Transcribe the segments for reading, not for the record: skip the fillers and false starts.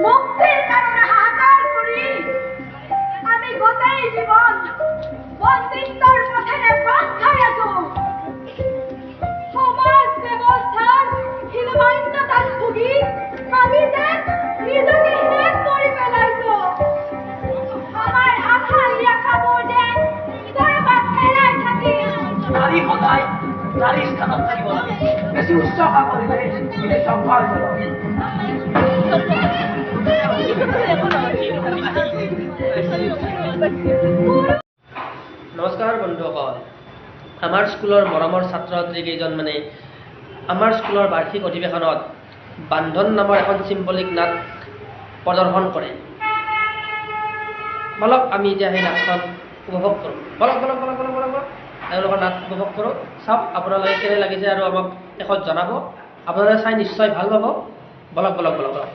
মুক্তির কারণে হাহাকার করি। আমি গোটাই জীবন বন্দিত্বর পথে বাধ্য আছো। সমাজ ব্যবস্থার হীনমান্যতার ভুগি আমি যে নিজকে হীন করে পেলাইছো। আমার আশার লেখাবো যে তোর বাচ্চারাই থাকি। নারী সদায় নাৰীৰ স্থানত থাকিব লাগে। বেছি উৎসাহ কৰিলে নিজে সংসাৰ কৰিব। নমস্কাৰ বন্ধুসকল, আমাৰ স্কুলৰ মৰমৰ ছাত্ৰ ছাত্ৰীকেইজন আমাৰ স্কুলৰ বাৰ্ষিক অধিৱেশনত বান্ধন নামৰ এখন চিম্বলিক নাট প্ৰদৰ্শন কৰে। বলক আমি এতিয়া সেই নাটখন উপভোগ কৰোঁ। বলক বলক বলক বলক বলক বলক তেওঁলোকৰ নাট উপভোগ কৰোঁ। চাওক আপোনালোকে কেনে লাগিছে আৰু আমাক শেষত জনাব। আপোনালোকে চাই নিশ্চয় ভাল পাব। বলক বলক বলক বলক।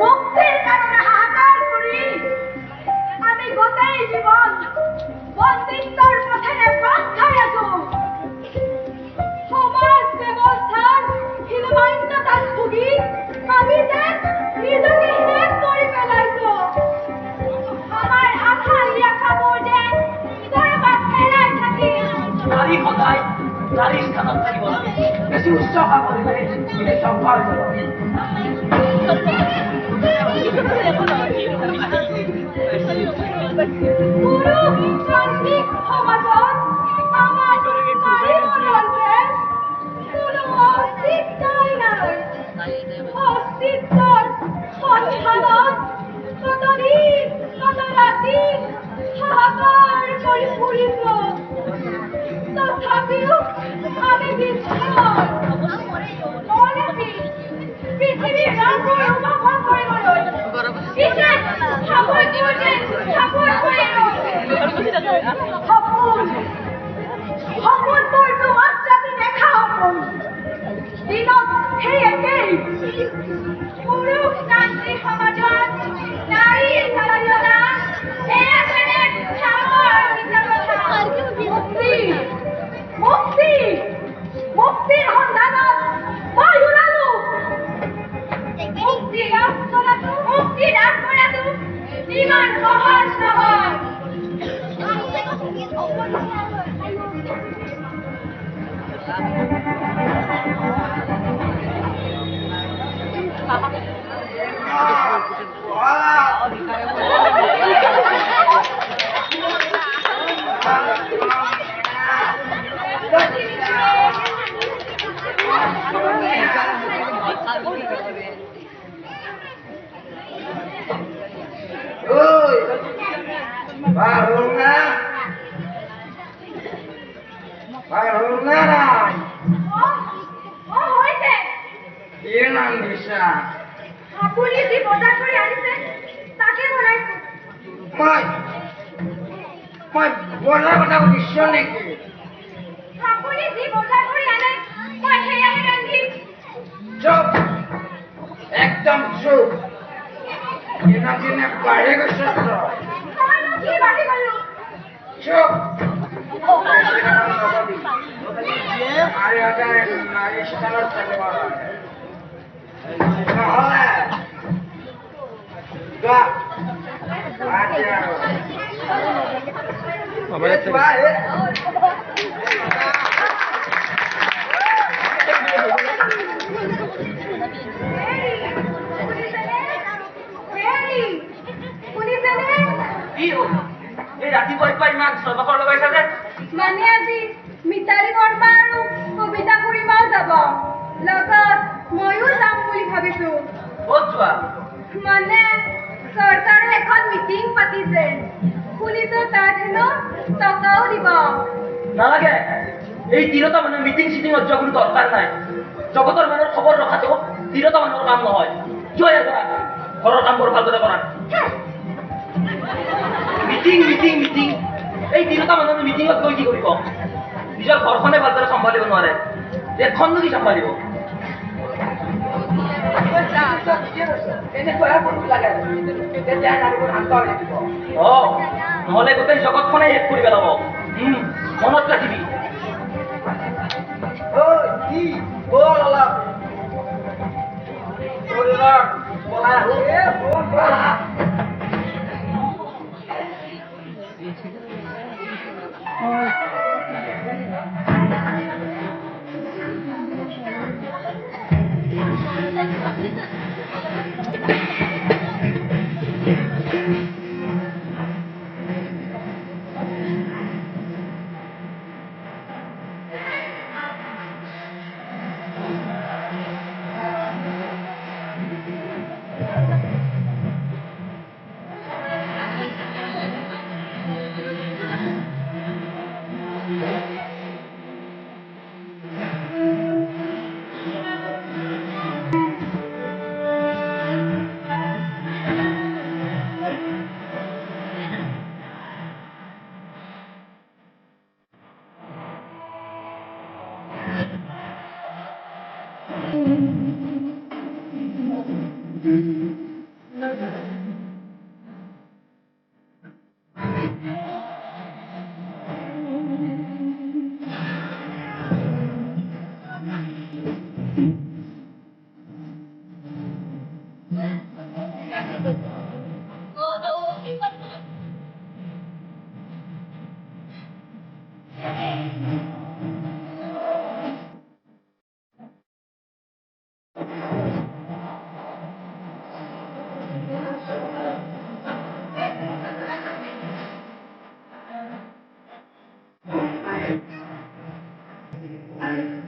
মুক্তির কারণে হাহাকার করি। আমি গোটাই জীবন বন্দিত্বর পথে বাধ্য আছো। সমাজ ব্যবস্থার হীনমান্যতার ভুগি আমি যে নিজকে হীন করে পেলাইছো। আমার আশার লেখাবো যে তোর বাচ্চারাই থাকি। নারী সদায় নাৰীৰ স্থানত থাকিব লাগে। বেছি উৎসাহ কৰিলে নিজে সংসাৰ কৰিব। পুরুষতান্ত্রিক সমাজত আমার নারী মনের দেশ কোনো অস্তিত্বই নাই। অস্তিত্বর সন্ধানত কত দিন কত রাতি হাহাকার করে ফুরিত। তথাপিও আমি বিস্ময় মনেছি পৃথিবীর রাজ্য উপভোগ কৰিবলৈ বিশেষ সাপোৰ কৰিলে সাপোৰ সপোনবোৰতো মাত্ৰাতে দেখা সপোন দিনত সেই একেই। পুৰুষতান্ত্ৰিক সমাজত নাৰীৰ স্বাধীনতা একেবাৰে সাগৰ ভিতৰত মুক্তি মুক্তি মুক্তিৰ সন্ধানত মই ওলালো মুক্তি লাভ কৰাটো ইমান সহজ নহয় আপুনি যি বজাৰ কৰি আনিছে তাকে বনাইছো মই বজাৰ কথা সুধিছো নেকি আপুনি যি বজাৰ কৰি আনে মই সেয়াহে ৰান্ধিম চুপ একদম চুপ দিনক দিনে বাঢ়ি গৈছে মইনো কি বাঢ়ি গলো চুপ নাৰী সদায় নাৰী স্থানত থাকিব নহ'লে যোৱা মানে আজি মিতালী বৰমা আৰু কবিতা খুৰীমাও যাব লগত ময়ো যাম বুলি ভাবিছো ক'ত যোৱা মানে চৰকাৰে এখন মিটিং পাতিছে শুনিছো তাত হেনো টকাও দিব নালাগে এই তিৰোতা মানুহ মিটিং চিটিঙত যোৱা কোনো দৰকাৰ নাই জগতৰ মানুহৰ খবৰ ৰখাটো তিৰোতা মানুহৰ কাম নহয় কিয় ইয়াৰ পৰা ঘৰৰ কামবোৰ ভালদৰে কৰা মিটিং মিটিং মিটিং এই তিৰোতা মানুহ মিটিঙত গৈ কি কৰিব নিজৰ ঘৰখনে ভালদৰে চম্ভালিব নোৱাৰে দেশখননো কি চম্ভালিব নহ'লে গোটেই জগতখনে শেষ কৰি পেলাব মনত ৰাখিবি আমি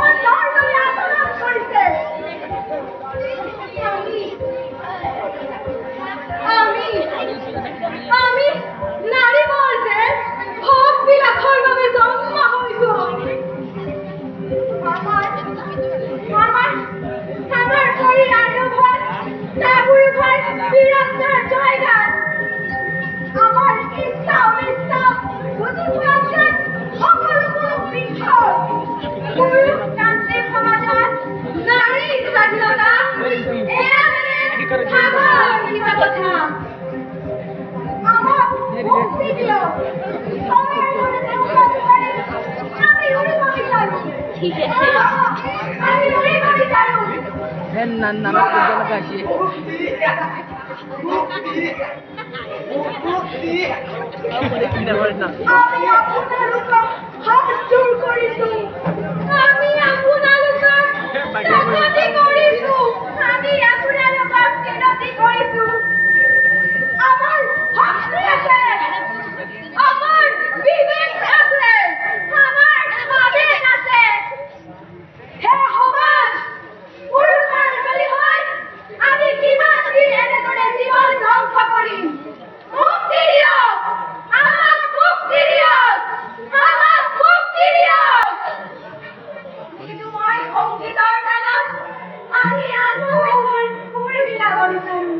অন্যায়ভাবে আচরণ করিছে। আমি আমি নারী বলতে ভোগ বিলাসর ভাবে জন্ম হইব। আমার আমার আমার পরিবার ঘর তাবুর ঘর বিরাস্তার জায়গা। আমার ইচ্ছা অনিচ্ছা বুঝি পাচ্ছেন সকল বৃক্ষ পুরুষতান্ত্রিক সমাজত নারী স্বাধীনতা এয়া মানে ভাগৰ কিবা কথা। আমাক মুক্তি দিয়। সময়ের মধ্যে সংবাদ করে আমি উড়িব বিচারু। ঠিক আছে আমি উড়িব বিচারু। আমি আপোনালোকক হাত জোৰ কৰিছো। আমি আপোনালোকক মিনতি কৰিছো। আমি আপোনালোকক মিনতি কৰিছো। আমাৰ শক্তি আছে, আমাৰ বিবেক আছে, আমাৰ আবেগ আছে। হে সমাজ পুৰুষৰ বলি হয় আমি কিমান দিন এনেদৰে জীৱন ধ্বংস কৰিম? মুক্তি দিয়ক, আমাক মুক্তি দিয়ক, আমাক মুক্তি দিয়ক। কিন্তু মই সংগীতৰ গানত আমি আন্দোলন কৰি বিলাব বিচাৰো।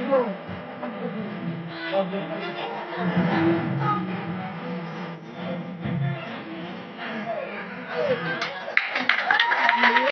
Oh,